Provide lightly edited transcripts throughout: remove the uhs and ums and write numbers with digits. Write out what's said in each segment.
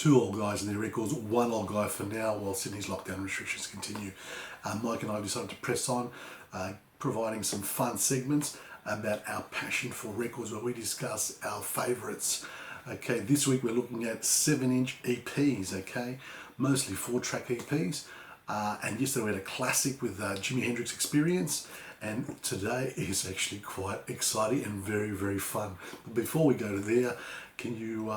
two old guys and their records, one old guy for now while Sydney's lockdown restrictions continue. Mike and I decided to press on, providing some fun segments about our passion for records where we discuss our favourites. Okay, this week we're looking at 7-inch EPs, okay, mostly 4-track EPs. And yesterday we had a classic with Jimi Hendrix Experience, and today is actually quite exciting and very, very fun. But before we go to there, can you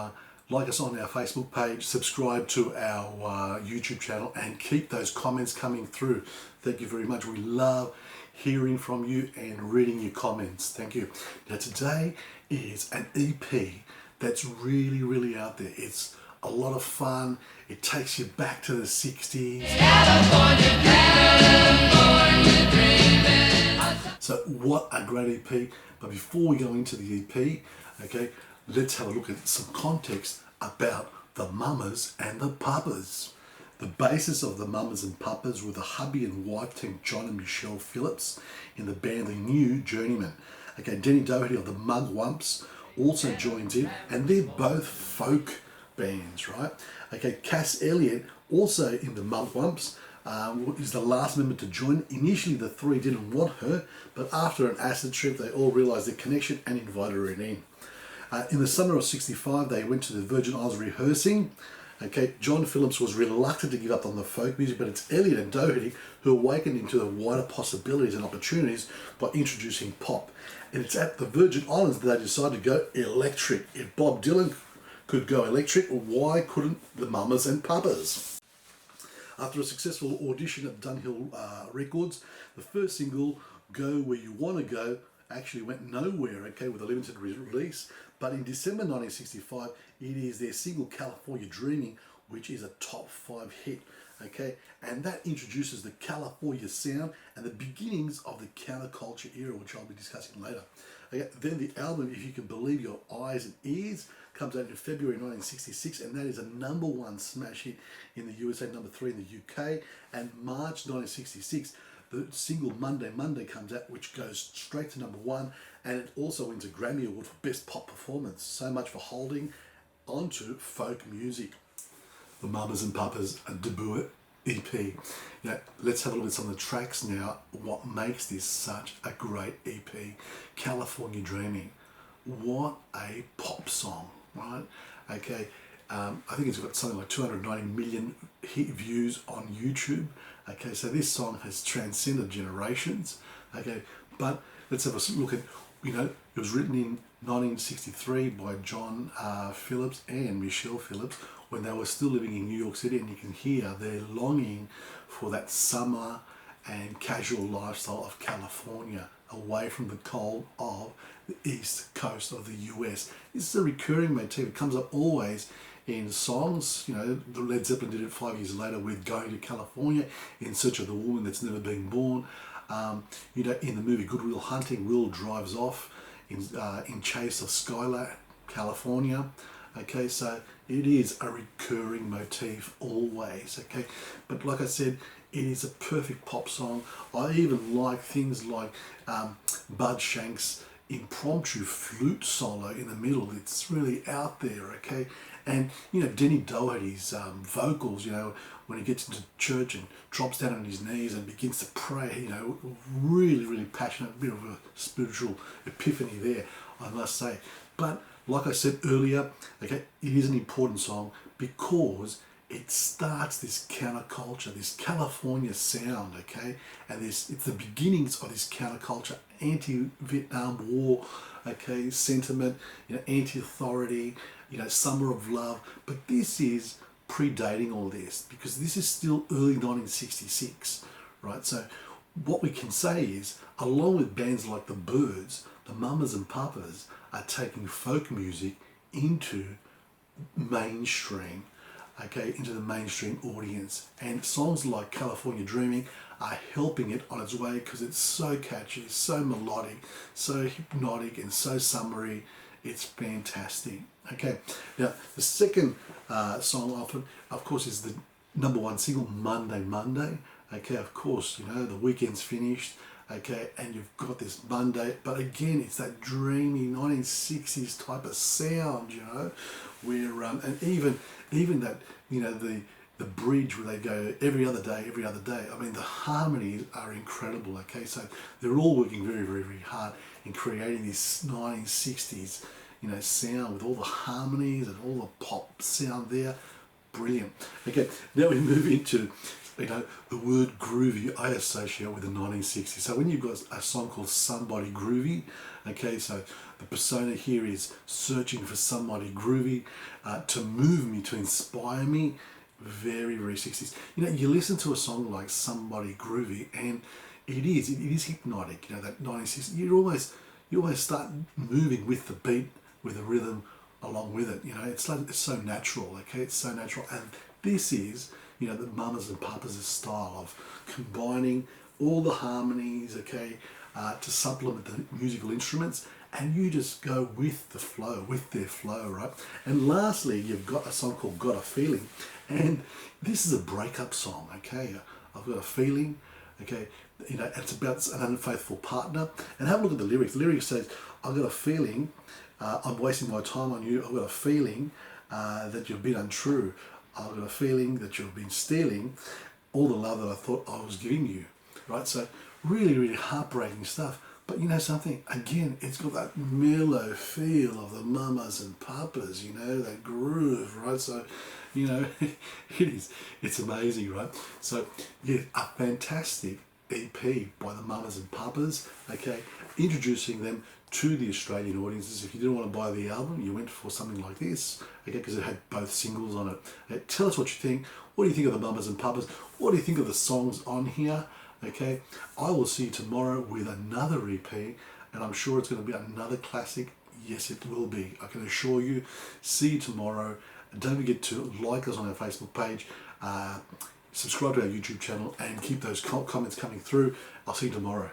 like us on our Facebook page, subscribe to our YouTube channel, and keep those comments coming through. Thank you very much. We love hearing from you and reading your comments. Thank you. Now today is an EP that's really, really out there. It's a lot of fun. It takes you back to the 60s. California, California dreaming. So what a great EP. But before we go into the EP, okay, let's have a look at some context about the Mamas and the Papas. The basis of the Mamas and Papas were the hubby and wife team John and Michelle Phillips in the band The New Journeymen. Okay, Denny Doherty of the Mugwumps also joins in, and they're both folk bands, right? Okay, Cass Elliot, also in the Mugwumps, is the last member to join. Initially, the three didn't want her, but after an acid trip, they all realised their connection and invited her in. In the summer of '65, they went to the Virgin Islands rehearsing. Okay, John Phillips was reluctant to give up on the folk music, but it's Elliot and Doherty who awakened him to the wider possibilities and opportunities by introducing pop. And it's at the Virgin Islands that they decided to go electric. If Bob Dylan could go electric, why couldn't the Mamas and Papas? After a successful audition at Dunhill Records, the first single, Go Where You Wanna Go, actually went nowhere, okay, with a limited release. But in December 1965, it is their single California Dreaming, which is a top 5 hit, okay, and that introduces the California sound and the beginnings of the counterculture era, which I'll be discussing later. Okay, then the album, If You Can Believe Your Eyes and Ears, comes out in February 1966, and that is a #1 smash hit in the USA, #3 in the UK, and March 1966, the single Monday Monday comes out, which goes straight to #1, and it also wins a Grammy Award for Best Pop Performance. So much for holding onto folk music. The Mamas and Papas, a debut EP. Now, let's have a look at some of the tracks now. What makes this such a great EP? California Dreaming. What a pop song, right? Okay, I think it's got something like 290 million hit views on YouTube. Okay, so this song has transcended generations. Okay, but let's have a look at, it was written in 1963 by John Phillips and Michelle Phillips when they were still living in New York City, and you can hear their longing for that summer and casual lifestyle of California, away from the cold of the east coast of the US. This is a recurring motif. It comes up always in songs. The Led Zeppelin did it 5 years later with Going to California, In Search of the Woman That's Never Been Born. In the movie Good Will Hunting, Will drives off in chase of Skylar, California. Okay, so it is a recurring motif always. Okay, but like I said, it is a perfect pop song. I even like things like Bud Shank's impromptu flute solo in the middle. It's really out there, okay? And Denny Doherty's vocals, when he gets into church and drops down on his knees and begins to pray, really, really passionate, a bit of a spiritual epiphany there, I must say. But like I said earlier, okay, it is an important song because it starts this counterculture, this California sound, okay? And it's the beginnings of this counterculture, anti-Vietnam War, okay, sentiment, anti-authority, summer of love. But this is predating all this because this is still early 1966, right? So what we can say is, along with bands like the Byrds, the Mamas and Papas are taking folk music into mainstream, okay, into the mainstream audience. And songs like California Dreaming are helping it on its way because it's so catchy, so melodic, so hypnotic, and so summery. It's fantastic. Okay, now the second song often, of course, is the #1 single, Monday Monday. Okay, of course, the weekend's finished. Okay, and you've got this Monday, but again, it's that dreamy 1960s type of sound, where and even that, you know, the bridge where they go every other day, every other day. I mean, the harmonies are incredible. Okay, so they're all working very, very, very hard in creating this 1960s, you know, sound with all the harmonies and all the pop sound there. Brilliant. Okay, now we move into, you know, the word groovy I associate with the 1960s. So when you've got a song called Somebody Groovy, okay, so the persona here is searching for somebody groovy to move me, to inspire me. Very, very 60s. You know, you listen to a song like Somebody Groovy and it is hypnotic, you know, that 1960s. You always start moving with the beat, with the rhythm along with it. You know, it's so natural, okay? It's so natural. And this is, you know, the Mamas and Papas' style of combining all the harmonies, okay, to supplement the musical instruments, and you just go with the flow, with their flow, right? And lastly, you've got a song called Got a Feeling, and this is a breakup song, okay? I've got a feeling, okay? You know, it's about an unfaithful partner. And have a look at the lyrics. The lyrics says, I've got a feeling, I'm wasting my time on you. I've got a feeling that you've been untrue. I've got a feeling that you've been stealing all the love that I thought I was giving you, right? So really, really heartbreaking stuff. But you know something, again, it's got that mellow feel of the Mamas and Papas, you know, that groove, right? So, you know, it's amazing, right? So, yeah, a fantastic EP by the Mamas and Papas, okay, introducing them to the Australian audiences. If you didn't want to buy the album, you went for something like this, okay, because it had both singles on it. Tell us what you think. What do you think of the Mamas and Papas? What do you think of the songs on here? Okay, I will see you tomorrow with another EP, and I'm sure it's going to be another classic. Yes, it will be. I can assure you. See you tomorrow. And don't forget to like us on our Facebook page, subscribe to our YouTube channel, and keep those comments coming through. I'll see you tomorrow.